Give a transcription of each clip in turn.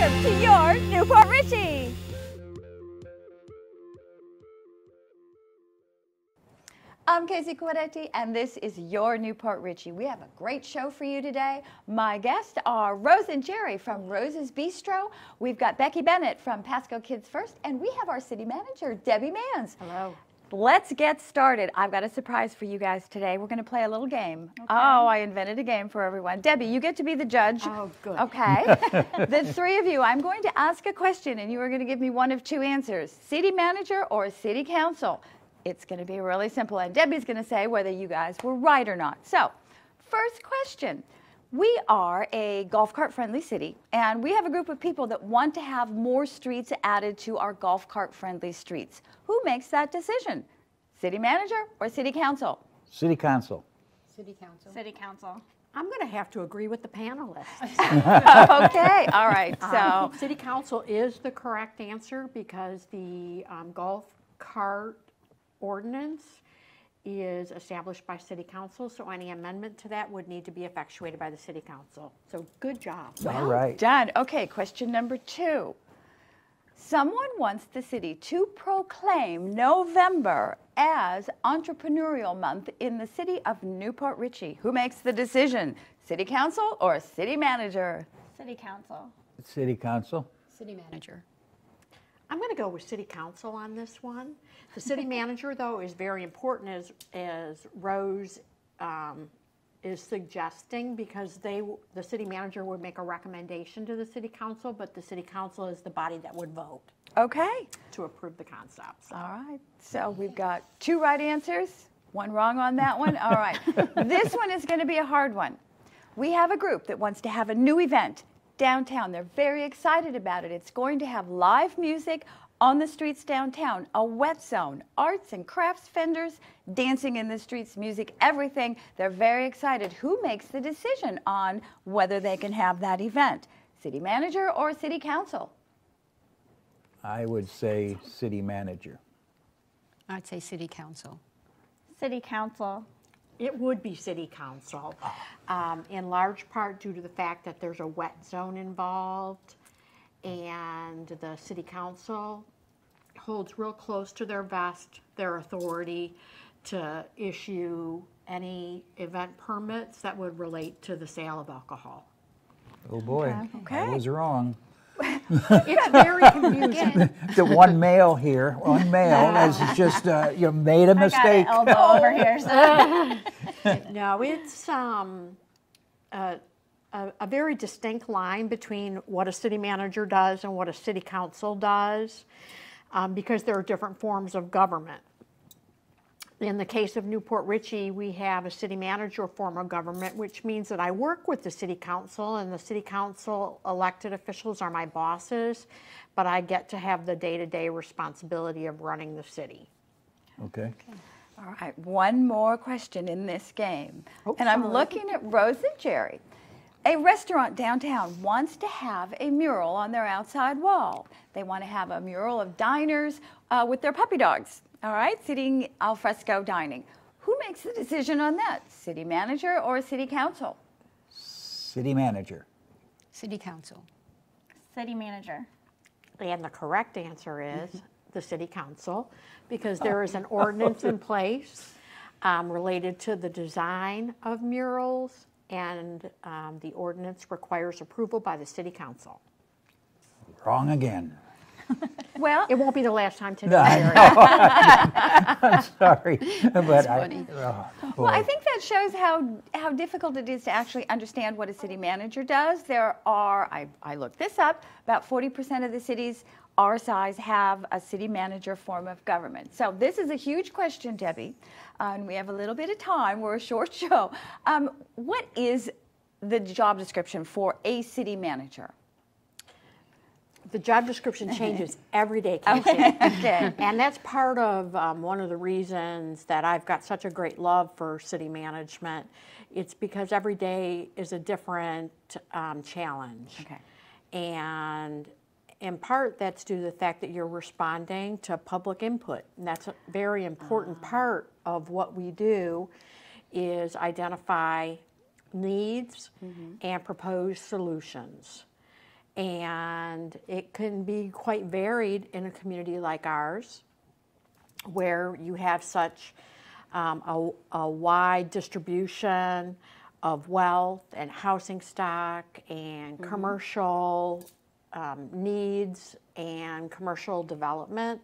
Welcome to your Newport Richey. I'm Casey Quadetti, and this is your Newport Richey. We have a great show for you today. My guests are Rose and Jerry from Rose's Bistro. We've got Becky Bennett from Pasco Kids First, and we have our city manager, Debbie Manns. Hello. Let's get started. I've got a surprise for you guys today. We're going to play a little game. Okay. Oh, I invented a game for everyone. Debbie, you get to be the judge. Oh, good. Okay. The three of you, I'm going to ask a question, and you are going to give me one of two answers, city manager or city council. It's going to be really simple, and Debbie's going to say whether you guys were right or not. So, first question. We are a golf cart friendly city, and we have a group of people that want to have more streets added to our golf cart friendly streets. Who makes that decision? City manager or city council? City council. City council. City council. I'm going to have to agree with the panelists. Okay, all right. So, city council is the correct answer because the golf cart ordinance is established by city council, so any amendment to that would need to be effectuated by the city council. So good job. All right. done. Okay, question number 2. Someone wants the city to proclaim November as Entrepreneurial Month in the city of Newport Richey. Who makes the decision? City council or city manager? City council. City council. City manager. I'm going to go with city council on this one. The city manager, though, is very important, as Rose is suggesting, because the city manager would make a recommendation to the city council, but the city council is the body that would vote. Okay. To approve the concepts. All right. So we've got 2 right answers, 1 wrong on that one. All right. This one is going to be a hard one. We have a group that wants to have a new event downtown. They're very excited about it. It's going to have live music on the streets downtown, a wet zone, arts and crafts vendors, dancing in the streets, music, everything. They're very excited. Who makes the decision on whether they can have that event? City manager or city council? I would say city manager. I'd say city council. City council. It would be city council, in large part due to the fact that there's a wet zone involved, and the city council holds real close to their vest their authority to issue any event permits that would relate to the sale of alcohol. Oh boy, Okay. I was wrong. It's very confusing. The one male here, one male has just you made a mistake. I got an elbow over here. So. No, it's a very distinct line between what a city manager does and what a city council does, because there are different forms of government. In the case of Newport Richey, we have a city manager form of government, which means that I work with the city council, and the city council elected officials are my bosses, but I get to have the day-to-day responsibility of running the city. Okay. All right, one more question in this game. Oh, and I'm sorry. looking at Rose and Jerry. A restaurant downtown wants to have a mural on their outside wall. They want to have a mural of diners with their puppy dogs, all right, sitting al fresco dining. Who makes the decision on that? City manager or city council? City manager. City council. City manager. And the correct answer is the city council, because there is an ordinance in place related to the design of murals, and the ordinance requires approval by the city council. Wrong again. Well, It won't be the last time today. No, I know. I'm sorry, but funny. well, I think that shows how difficult it is to actually understand what a city manager does. There are, I looked this up, about 40% of the cities our size have a city manager form of government. So this is a huge question, Debbie, and we have a little bit of time. We're a short show. What is the job description for a city manager? The job description changes every day, Casey. Okay. And that's part of one of the reasons that I've got such a great love for city management. It's because every day is a different challenge. Okay. And in part, that's due to the fact that you're responding to public input. And that's a very important part of what we do, is identify needs and propose solutions. And it can be quite varied in a community like ours, where you have such a wide distribution of wealth and housing stock and commercial needs and commercial development.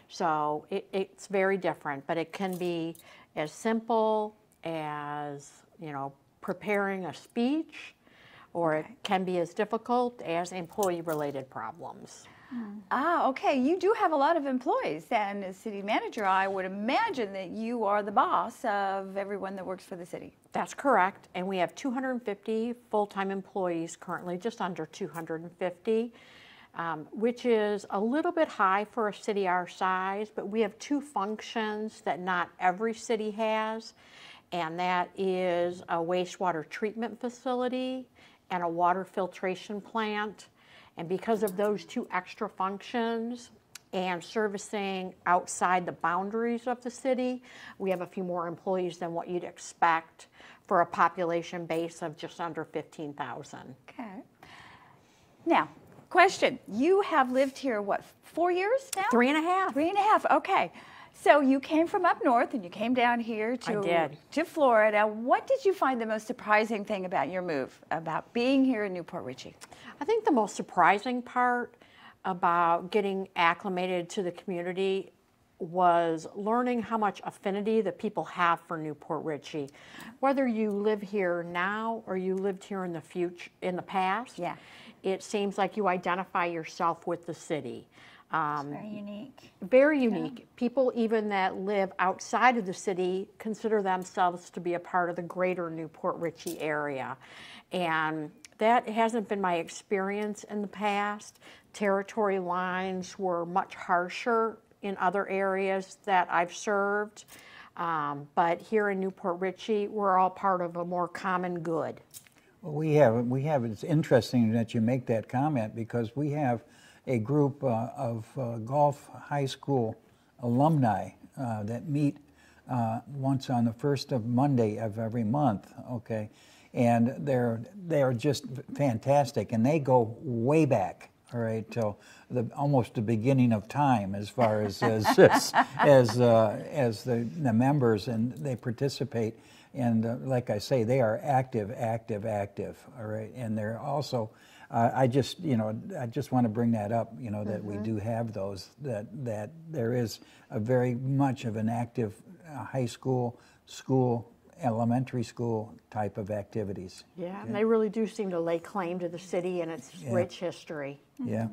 So it's very different, but it can be as simple as, preparing a speech, or it can be as difficult as employee-related problems. Ah, okay. You do have a lot of employees, and as city manager, I would imagine that you are the boss of everyone that works for the city. That's correct, and we have 250 full-time employees currently, just under 250, which is a little bit high for a city our size, but we have two functions that not every city has, and that is a wastewater treatment facility and a water filtration plant. And because of those two extra functions and servicing outside the boundaries of the city, we have a few more employees than what you'd expect for a population base of just under 15,000. Okay. Now, question. You have lived here, 4 years now? 3.5. 3.5, okay. So you came from up north and you came down here to Florida. What did you find the most surprising thing about your move, about being here in Newport Richey? I think the most surprising part about getting acclimated to the community was learning how much affinity that people have for Newport Richey. Whether you live here now or you lived here in the past, Yeah. it seems like you identify yourself with the city. It's very unique. Very unique. Yeah. People even that live outside of the city consider themselves to be a part of the greater Newport Richey area. And that hasn't been my experience in the past. Territory lines were much harsher in other areas that I've served. But here in Newport Richey, we're all part of a more common good. Well, we have. It's interesting that you make that comment, because we have a group of Gulf High School alumni that meet once on the first of Monday of every month. Okay, and they are just fantastic, and they go way back. All right, till almost the beginning of time, as far as the members, and they participate. And like I say, they are active. All right, and they're also. I just want to bring that up. That we do have those. That there is a very much of an active high school, elementary school type of activities. Yeah, and they really do seem to lay claim to the city and its rich history. Yeah.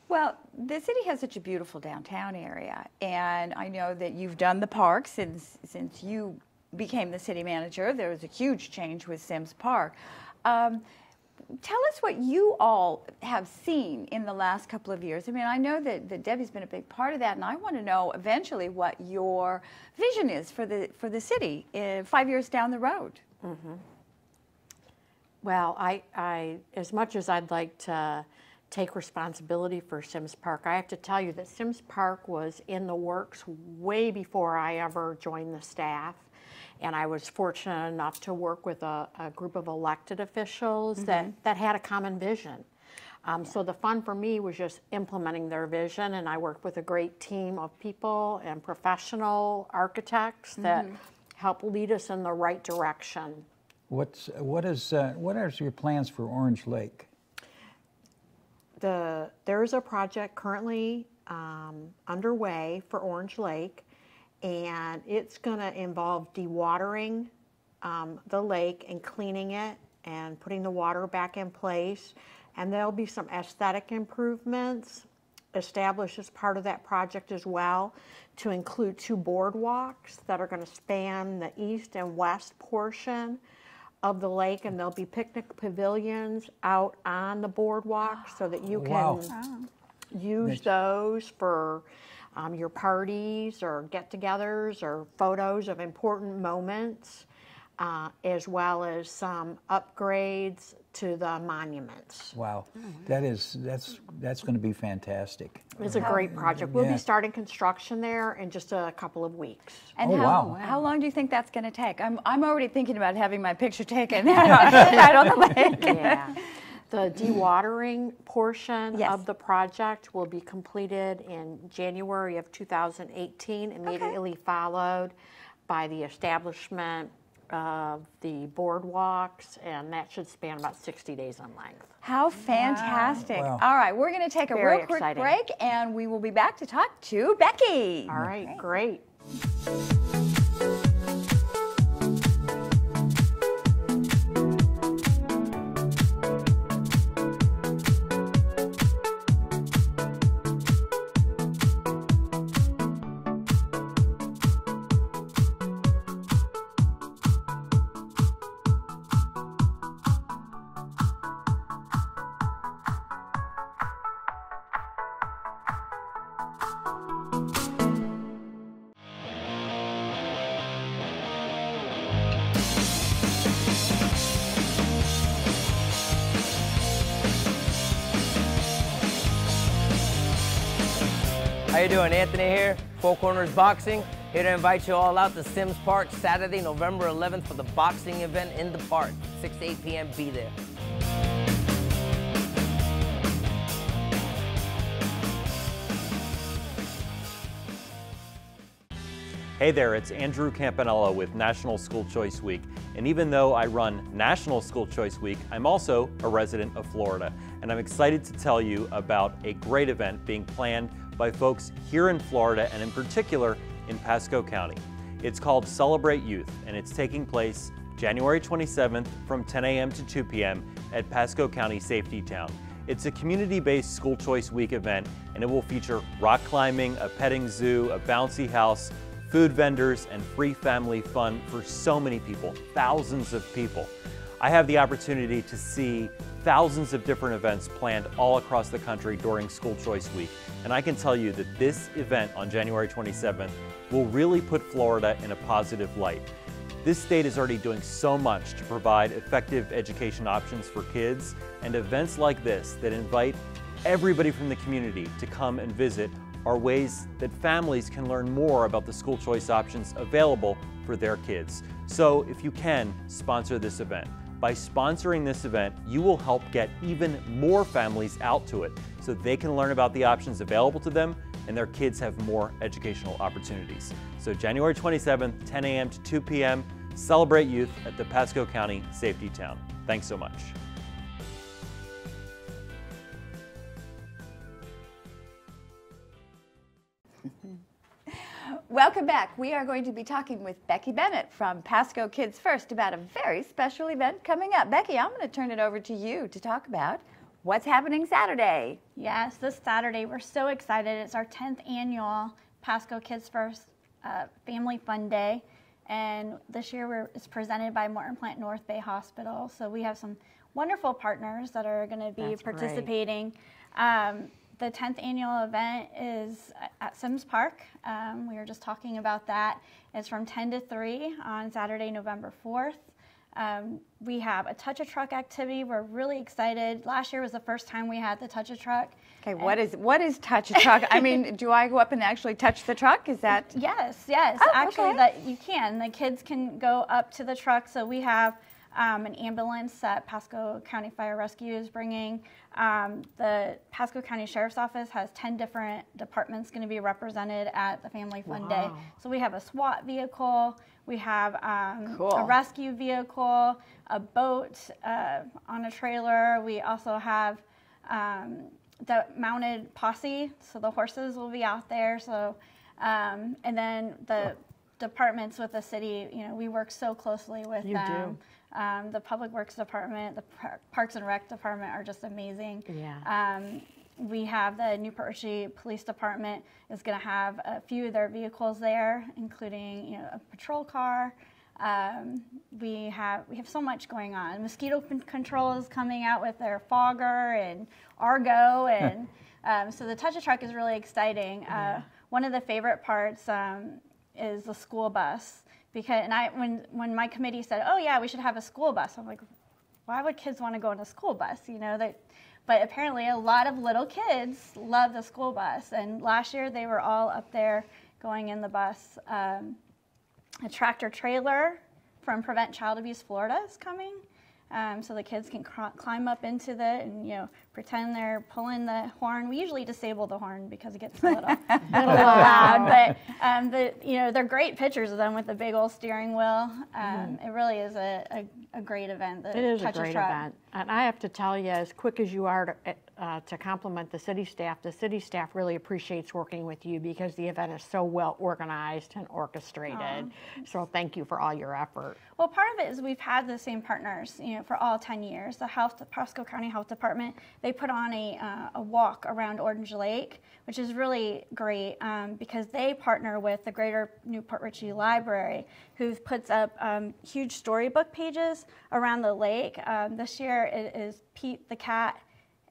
Well, the city has such a beautiful downtown area, and I know that you've done the park since you became the city manager. There was a huge change with Sims Park. Tell us what you all have seen in the last couple of years. I mean, I know that Debbie's been a big part of that, and I want to know eventually what your vision is for the city 5 years down the road. Mm-hmm. Well, I as much as I'd like to take responsibility for Sims Park, I have to tell you that Sims Park was in the works way before I ever joined the staff. And I was fortunate enough to work with a group of elected officials that had a common vision. So the fun for me was just implementing their vision, and I worked with a great team of people and professional architects that help lead us in the right direction. What are your plans for Orange Lake? There is a project currently underway for Orange Lake, and it's going to involve dewatering the lake and cleaning it and putting the water back in place. And there'll be some aesthetic improvements established as part of that project as well, to include 2 boardwalks that are going to span the east and west portion of the lake, and there'll be picnic pavilions out on the boardwalk so that you can use those for your parties or get-togethers or photos of important moments, as well as some upgrades to the monuments. Wow, that's going to be fantastic. It's a great project. We'll be starting construction there in just a couple of weeks. And how long do you think that's going to take? I'm already thinking about having my picture taken out on the lake. Yeah. The dewatering portion Yes. of the project will be completed in January of 2018, immediately followed by the establishment of the boardwalks, and that should span about 60 days in length. How fantastic. Wow. All right, we're going to take a Very real quick exciting. break, and we will be back to talk to Becky. All right, great. How you doing? Anthony here, Four Corners Boxing. Here to invite you all out to Sims Park Saturday, November 11th for the boxing event in the park. 6 to 8 p.m. Be there. Hey there, it's Andrew Campanella with National School Choice Week. And even though I run National School Choice Week, I'm also a resident of Florida. And I'm excited to tell you about a great event being planned by folks here in Florida and in particular in Pasco County. It's called Celebrate Youth, and it's taking place January 27th from 10 a.m. to 2 p.m. at Pasco County Safety Town. It's a community-based School Choice Week event, and it will feature rock climbing, a petting zoo, a bouncy house, food vendors, and free family fun for so many people, thousands of people. I have the opportunity to see thousands of different events planned all across the country during School Choice Week, and I can tell you that this event on January 27th will really put Florida in a positive light. This state is already doing so much to provide effective education options for kids, and events like this that invite everybody from the community to come and visit are ways that families can learn more about the school choice options available for their kids. So if you can, sponsor this event. By sponsoring this event, you will help get even more families out to it so they can learn about the options available to them and their kids have more educational opportunities. So January 27th, 10 a.m. to 2 p.m., Celebrate Youth at the Pasco County Safety Town. Thanks so much. Welcome back. We are going to be talking with Becky Bennett from Pasco Kids First about a very special event coming up. Becky, I'm going to turn it over to you to talk about what's happening Saturday. Yes, this Saturday, we're so excited. It's our 10th annual Pasco Kids First Family Fun Day. And this year it's presented by Morton Plant North Bay Hospital. So we have some wonderful partners that are going to be participating. The 10th annual event is at Sims Park. We were just talking about that. It's from 10 to 3 on Saturday, November 4th. We have a touch-a-truck activity. We're really excited. Last year was the first time we had the touch-a-truck. Okay, what is touch-a-truck? I mean, do I go up and actually touch the truck? Is that? Yes. Oh, Actually, okay. that you can. The kids can go up to the truck. So we have an ambulance that Pasco County Fire Rescue is bringing. The Pasco County Sheriff's Office has 10 different departments going to be represented at the Family Fun Day. So we have a SWAT vehicle, we have a rescue vehicle, a boat on a trailer. We also have the mounted posse, so the horses will be out there. So, and then the departments with the city, you know, we work so closely with them. The Public Works Department, the Parks and Rec Department are just amazing. Yeah. We have the Newport Richey Police Department is going to have a few of their vehicles there, including, you know, a patrol car. We have so much going on. Mosquito control is coming out with their fogger and Argo, and so the touch-a-truck is really exciting. One of the favorite parts is the school bus. Because when my committee said, oh yeah, we should have a school bus, I'm like, why would kids want to go in a school bus? You know, but apparently a lot of little kids love the school bus, and last year they were all up there going in the bus. A tractor trailer from Prevent Child Abuse Florida is coming. so the kids can climb up into it and pretend they're pulling the horn. We usually disable the horn because it gets a little loud, but they're great pictures of them with the big old steering wheel. It really is a great event. It is a great event, and I have to tell you, as quick as you are to compliment the city staff really appreciates working with you because the event is so well organized and orchestrated. So thank you for all your effort. Well, part of it is we've had the same partners, for all 10 years. The Pasco County Health Department, they put on a walk around Orange Lake, which is really great because they partner with the Greater Newport Richey Library, who puts up huge storybook pages around the lake. This year it is Pete the Cat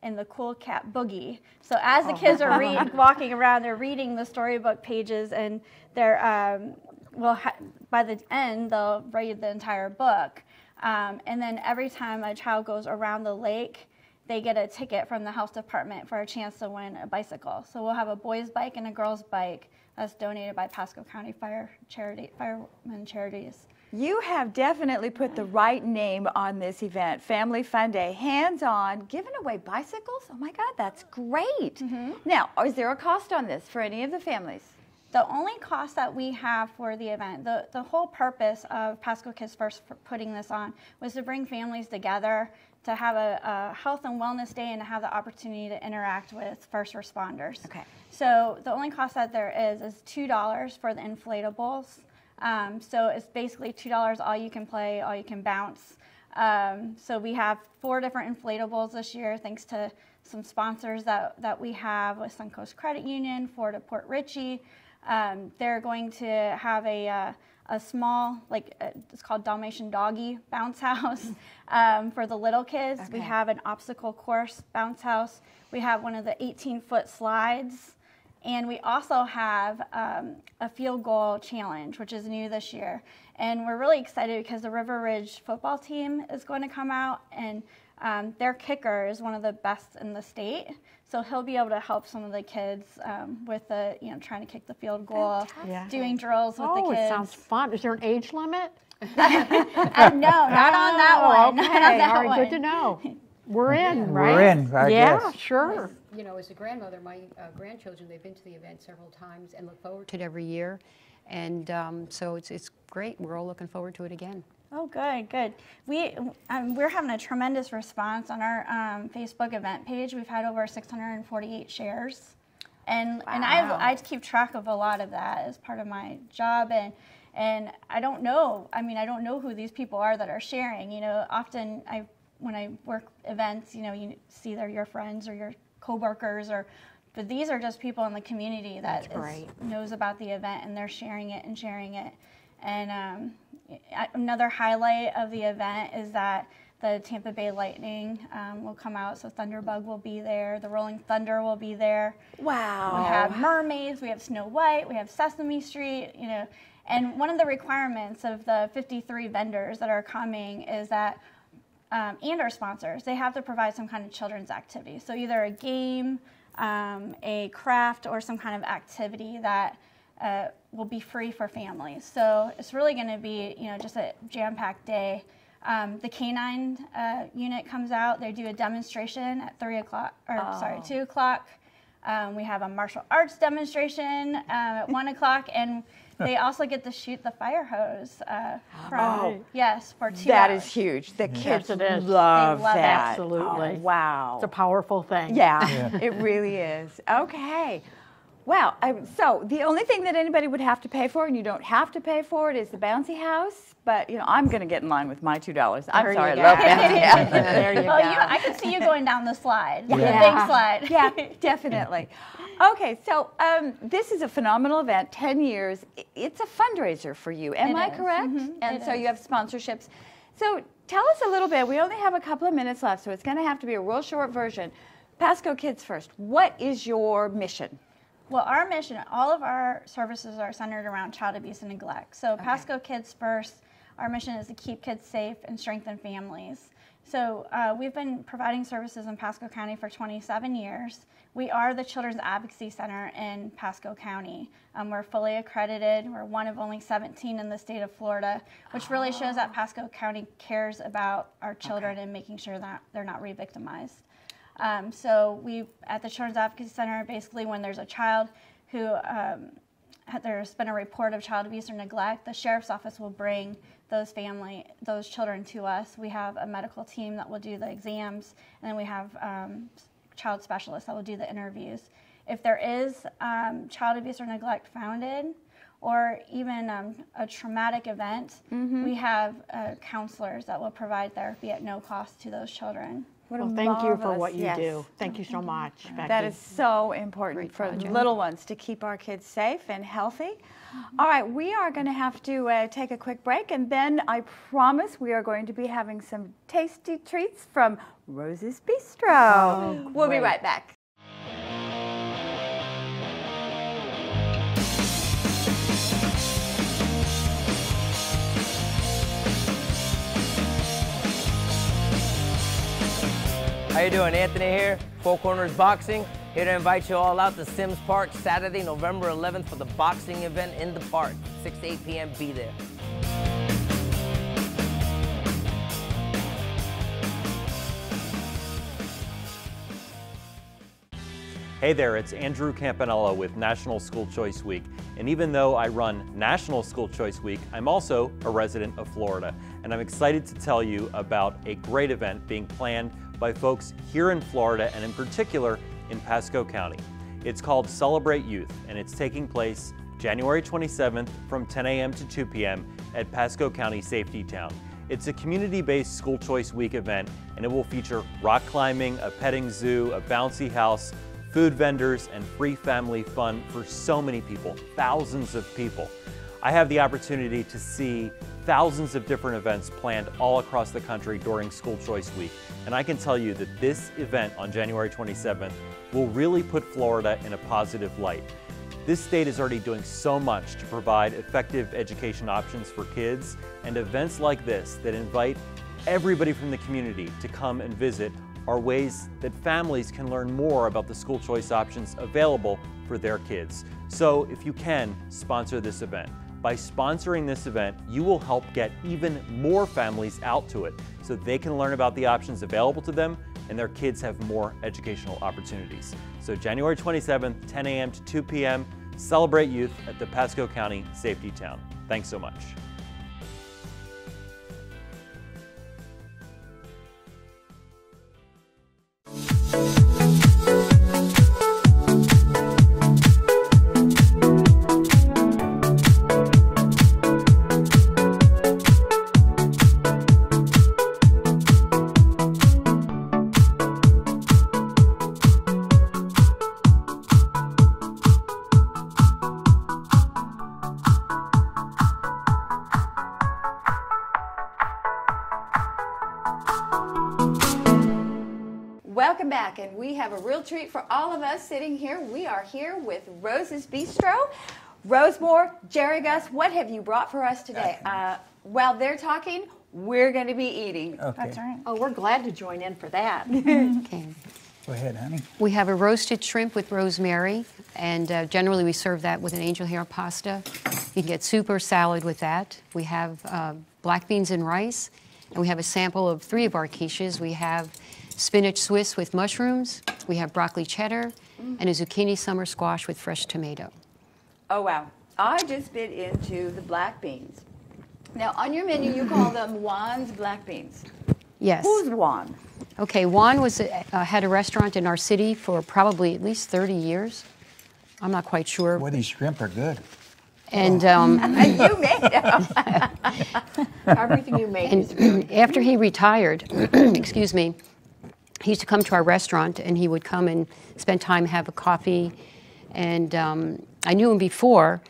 and the Cool Cat Boogie. So as the kids are walking around, they're reading the storybook pages, and they're by the end they'll read the entire book. And then every time a child goes around the lake, they get a ticket from the health department for a chance to win a bicycle. So we'll have a boys' bike and a girls' bike that's donated by Pasco County Firemen Charities. You have definitely put the right name on this event, Family Fun Day, hands-on, giving away bicycles. Oh my God, that's great. Now, is there a cost on this for any of the families? The only cost that we have for the event, the whole purpose of Pasco Kids First for putting this on was to bring families together, to have a health and wellness day, and to have the opportunity to interact with first responders. Okay. So the only cost that there is $2 for the inflatables. So it's basically $2 all you can play, all you can bounce. So we have 4 different inflatables this year, thanks to some sponsors that we have with Suncoast Credit Union, Florida Port Richey. They're going to have a small, it's called Dalmatian Doggy bounce house for the little kids. Okay. We have an obstacle course bounce house. We have one of the 18-foot slides. And we also have a field goal challenge, which is new this year. And we're really excited because the River Ridge football team is going to come out, and their kicker is one of the best in the state. So he'll be able to help some of the kids with the, trying to kick the field goal, doing drills with the kids. Oh, it sounds fun. Is there an age limit? No, not on that one. Okay, not on that all right, one. good to know. We're in, right? We're in, I yeah, guess. Sure. As a grandmother, my grandchildren, they've been to the event several times and look forward to it every year. And so it's great. We're all looking forward to it again. Oh, good. We're having a tremendous response on our Facebook event page. We've had over 648 shares. And I keep track of a lot of that as part of my job. And I don't know. I don't know who these people are that are sharing. Often when I work events, you see they're your friends or your coworkers, but these are just people in the community that knows about the event, and they're sharing it. And another highlight of the event is that the Tampa Bay Lightning will come out, so Thunderbug will be there, the Rolling Thunder will be there. Wow. We have mermaids, we have Snow White, we have Sesame Street, and one of the requirements of the 53 vendors that are coming is that and our sponsors, they have to provide some kind of children's activity. So either a game, a craft, or some kind of activity that will be free for families. So it's really going to be, just a jam-packed day. The K-9 unit comes out. They do a demonstration at 2 o'clock. We have a martial arts demonstration at 1 o'clock, and they also get to shoot the fire hose for 2 hours. That is huge. The kids love that. Absolutely. Oh, wow. It's a powerful thing. Yeah, it really is. Okay. Wow. So the only thing that anybody would have to pay for, and you don't have to pay for it, is the bouncy house. But, I'm going to get in line with my $2. I'm sorry, I love bouncy houses. There you go. I can see you going down the slide, the big slide. Yeah, definitely. Okay, so this is a phenomenal event, 10 years. It's a fundraiser for you, am I correct? And so you have sponsorships. So tell us a little bit. We only have a couple of minutes left, so it's going to have to be a real short version. Pasco Kids First, what is your mission? Well, our mission, all of our services are centered around child abuse and neglect. So Pasco Kids First, our mission is to keep kids safe and strengthen families. So we've been providing services in Pasco County for 27 years. We are the Children's Advocacy Center in Pasco County. We're fully accredited. We're one of only 17 in the state of Florida, which really shows that Pasco County cares about our children and making sure that they're not re-victimized. So we, at the Children's Advocacy Center, basically when there's a child who there's been a report of child abuse or neglect, the sheriff's office will bring those children to us. We have a medical team that will do the exams, and then we have child specialists that will do the interviews. If there is child abuse or neglect founded, or even a traumatic event, we have counselors that will provide therapy at no cost to those children. Well, thank you for what you do. Thank you so much, Becky. That is so important for little ones to keep our kids safe and healthy. All right, we are going to have to take a quick break, and then I promise we are going to be having some tasty treats from Rose's Bistro. We'll be right back. How you doing? Anthony here, Four Corners Boxing. Here to invite you all out to Sims Park Saturday, November 11th for the boxing event in the park. 6 to 8 p.m. Be there. Hey there, it's Andrew Campanella with National School Choice Week. And even though I run National School Choice Week, I'm also a resident of Florida. And I'm excited to tell you about a great event being planned by folks here in Florida, and in particular in Pasco County. It's called Celebrate Youth, and it's taking place January 27th from 10 a.m. to 2 p.m. at Pasco County Safety Town. It's a community-based School Choice Week event, and it will feature rock climbing, a petting zoo, a bouncy house, food vendors, and free family fun for so many people, thousands of people. I have the opportunity to see thousands of different events planned all across the country during School Choice Week. And I can tell you that this event on January 27th will really put Florida in a positive light. This state is already doing so much to provide effective education options for kids, and events like this that invite everybody from the community to come and visit are ways that families can learn more about the school choice options available for their kids. So if you can, sponsor this event. By sponsoring this event, you will help get even more families out to it so they can learn about the options available to them and their kids have more educational opportunities. So January 27th, 10 a.m. to 2 p.m., Celebrate Youth at the Pasco County Safety Town. Thanks so much. Welcome back, and we have a real treat for all of us sitting here. We are here with Rose's Bistro. Rose Moore, Jerry Gus, what have you brought for us today? While they're talking, we're going to be eating. Okay. That's right. Oh, we're glad to join in for that. Okay. Go ahead, honey. We have a roasted shrimp with rosemary, and generally we serve that with an angel hair pasta. You can get soup or salad with that. We have black beans and rice, and we have a sample of 3 of our quiches. We have spinach Swiss with mushrooms, we have broccoli cheddar, and a zucchini summer squash with fresh tomato. Oh, wow. I just bit into the black beans. Now, on your menu, you call them Juan's black beans. Yes. Who's Juan? Okay, Juan had a restaurant in our city for probably at least 30 years. I'm not quite sure. Well, these shrimp are good. And You made them. Everything you make is good. after he retired, excuse me, he used to come to our restaurant, and he would come and spend time, have a coffee. And I knew him before,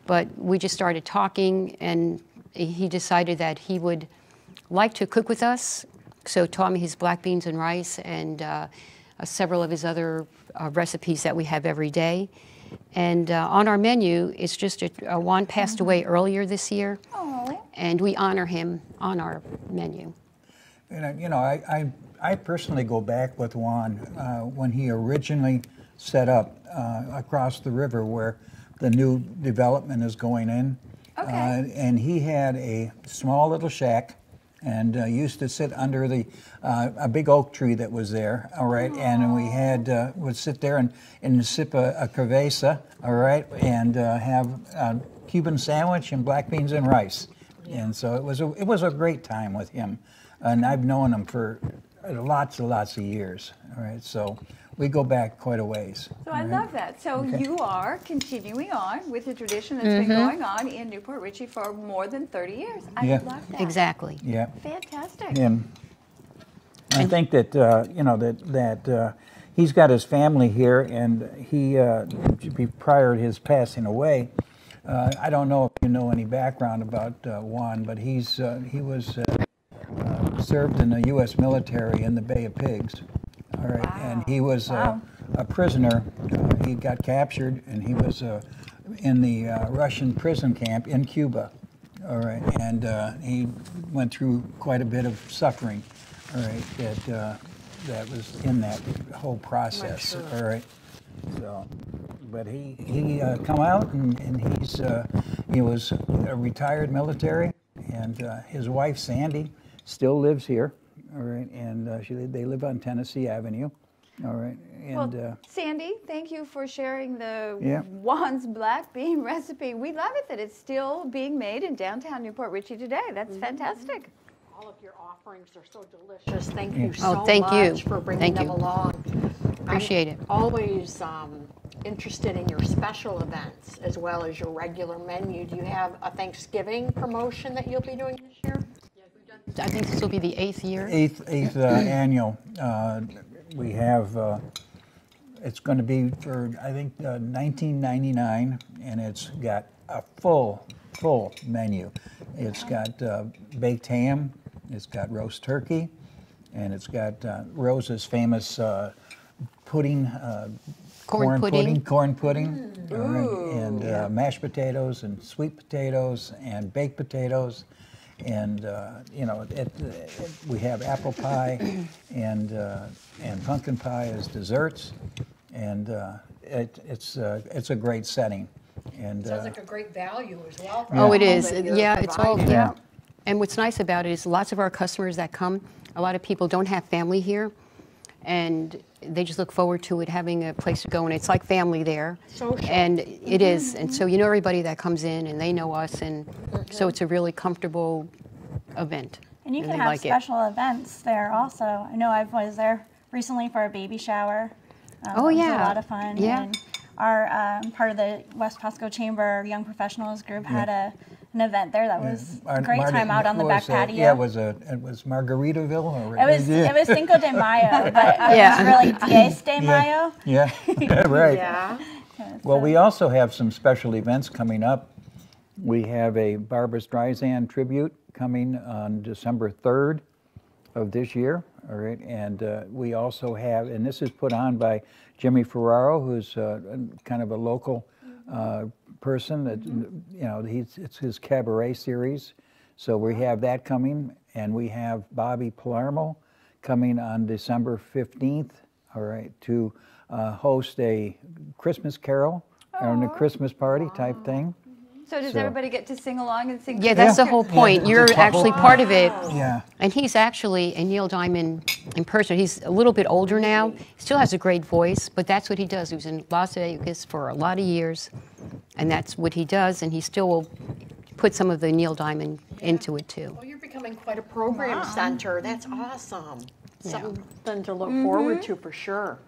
but we just started talking, and he decided that he would like to cook with us. So taught me his black beans and rice and several of his other recipes that we have every day. And on our menu, it's just Juan passed away earlier this year, and we honor him on our menu. I personally go back with Juan when he originally set up across the river where the new development is going in. Okay. And he had a small little shack and used to sit under a big oak tree that was there, all right? Aww. And we would sit there and sip a cerveza, all right, and have a Cuban sandwich and black beans and rice. And so it was a great time with him. And I've known him for lots and lots of years, all right? So we go back quite a ways. So I love that. So you are continuing on with the tradition that's been going on in Newport Richey for more than 30 years. I love that. Exactly. Yeah. Fantastic. And I think that, that he's got his family here, and he, prior to his passing away, I don't know if you know any background about Juan, but he was served in the U.S. military in the Bay of Pigs. All right, wow. And he was a prisoner. He got captured, and he was in the Russian prison camp in Cuba. All right, and he went through quite a bit of suffering. All right, that was in that whole process. Sure. All right, so. But he come out and he was a retired military, and his wife Sandy still lives here, all right, and they live on Tennessee Avenue, all right. And well, Sandy, thank you for sharing the Juan's black bean recipe. We love it that it's still being made in downtown Newport Richey today. That's fantastic. All of your offerings are so delicious. Thank you so thank much you. for bringing them along. Appreciate it. Always interested in your special events as well as your regular menu. Do you have a Thanksgiving promotion that you'll be doing this year? I think this will be the 8th year. Eighth annual. We have, it's going to be for, I think, $19.99, and it's got a full menu. It's got baked ham, it's got roast turkey, and it's got Rose's famous pudding, corn pudding, all right, and mashed potatoes and sweet potatoes and baked potatoes, and we have apple pie and pumpkin pie as desserts, and it's a great setting. And sounds like a great value as well. Oh, it is. Yeah, it's all. Yeah. And what's nice about it is lots of our customers that come, a lot of people don't have family here, and they just look forward to it, having a place to go, and it's like family there. Social. And it is. And so you know everybody that comes in, and they know us, and so it's a really comfortable event. And you can have special events there also. I know I was there recently for a baby shower. Oh, yeah. It was a lot of fun. Yeah. And our part of the West Pasco Chamber Young Professionals group had an event there that was a great time out on the back patio. Yeah, it was Margaritaville? Or, it was Cinco de Mayo, but it was really Diez de Mayo. Yeah, right. Yeah. Well, we also have some special events coming up. We have a Barbra Streisand tribute coming on December 3rd of this year. All right, and we also have, and this is put on by Jimmy Ferraro, who's kind of a local person. That it's his cabaret series. So we have that coming, and we have Bobby Palermo coming on December 15th. All right, to host a Christmas carol or a Christmas party type thing. So does everybody get to sing along and sing? Yeah, that's the whole point. You're actually part of it. Yeah. And he's actually a Neil Diamond impersonator. He's a little bit older now. He still has a great voice, but that's what he does. He was in Las Vegas for a lot of years, and that's what he does, and he still will put some of the Neil Diamond into it, too. Well, you're becoming quite a program center. That's awesome. Something to look forward to for sure.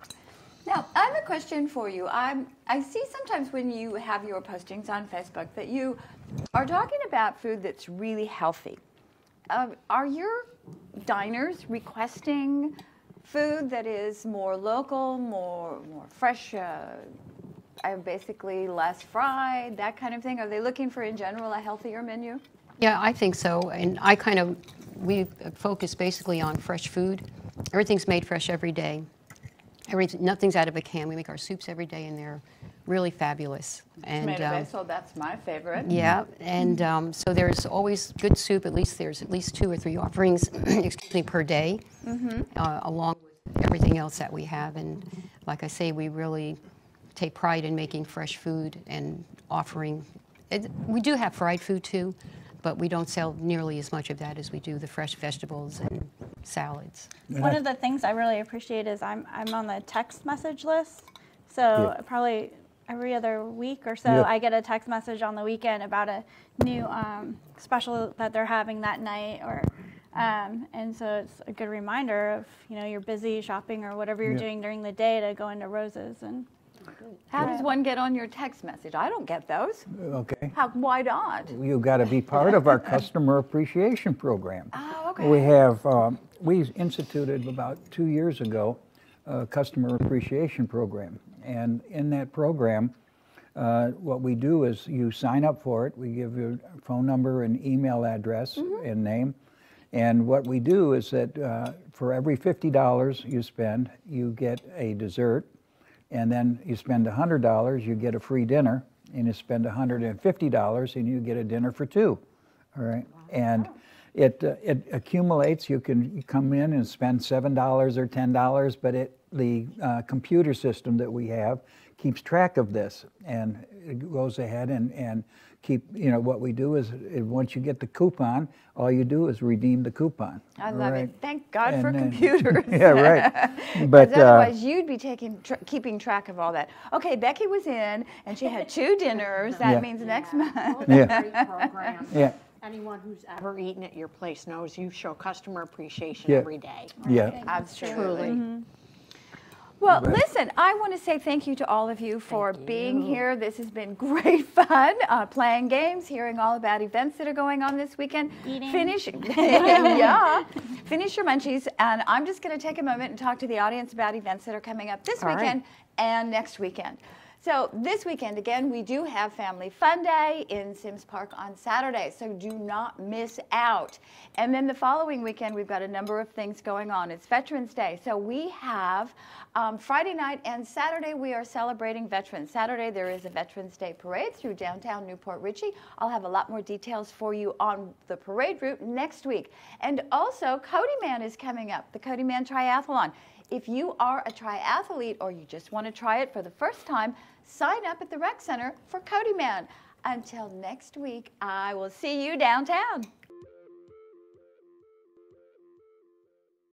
Now, I have a question for you. I see sometimes when you have your postings on Facebook that you are talking about food that's really healthy. Are your diners requesting food that is more local, more fresh, basically less fried, that kind of thing? Are they looking for, in general, a healthier menu? Yeah, I think so. And we focus basically on fresh food. Everything's made fresh every day. Nothing's out of a can. We make our soups every day, and they're really fabulous. And Tomato basil, that's my favorite. yeah, and so there's always good soup. There's at least 2 or 3 offerings, excuse me, per day, along with everything else that we have. And like I say, we really take pride in making fresh food and offering. We do have fried food too, but we don't sell nearly as much of that as we do the fresh vegetables and salads. One of the things I really appreciate is I'm on the text message list, so probably every other week or so I get a text message on the weekend about a new special that they're having that night, or and so it's a good reminder of, you know, you're busy shopping or whatever you're doing during the day to go into Rose's. And how does one get on your text message? I don't get those. Okay. Why not? You've got to be part of our customer appreciation program. Oh, okay. We have, we instituted about 2 years ago a customer appreciation program. And in that program, what we do is you sign up for it. We give you a phone number and email address and name. And what we do is that for every $50 you spend, you get a dessert. And then you spend $100, you get a free dinner. And you spend $150 and you get a dinner for 2. All right. And it accumulates. You can come in and spend $7 or $10, but the computer system that we have keeps track of this, and it goes ahead and what we do is once you get the coupon, all you do is redeem the coupon. I love it. Thank God for computers. Yeah, right. But otherwise, you'd be keeping track of all that. Okay, Becky was in, and she had 2 dinners. That means next month. Yeah. Anyone who's ever eaten at your place knows you show customer appreciation every day. Yeah. Absolutely. Well, listen, I want to say thank you to all of you for being here. This has been great fun, playing games, hearing all about events that are going on this weekend. Eating. Finish your munchies, and I'm just going to take a moment and talk to the audience about events that are coming up this weekend and next weekend. So this weekend, again, we do have Family Fun Day in Sims Park on Saturday, so do not miss out. And then the following weekend, we've got a number of things going on. It's Veterans Day, so we have Friday night and Saturday, we are celebrating veterans. Saturday, there is a Veterans Day parade through downtown Newport Richey. I'll have a lot more details for you on the parade route next week. And also, Cody Man is coming up, the Cody Man Triathlon. If you are a triathlete or you just want to try it for the first time, sign up at the Rec Center for Cody Man. Until next week, I will see you downtown.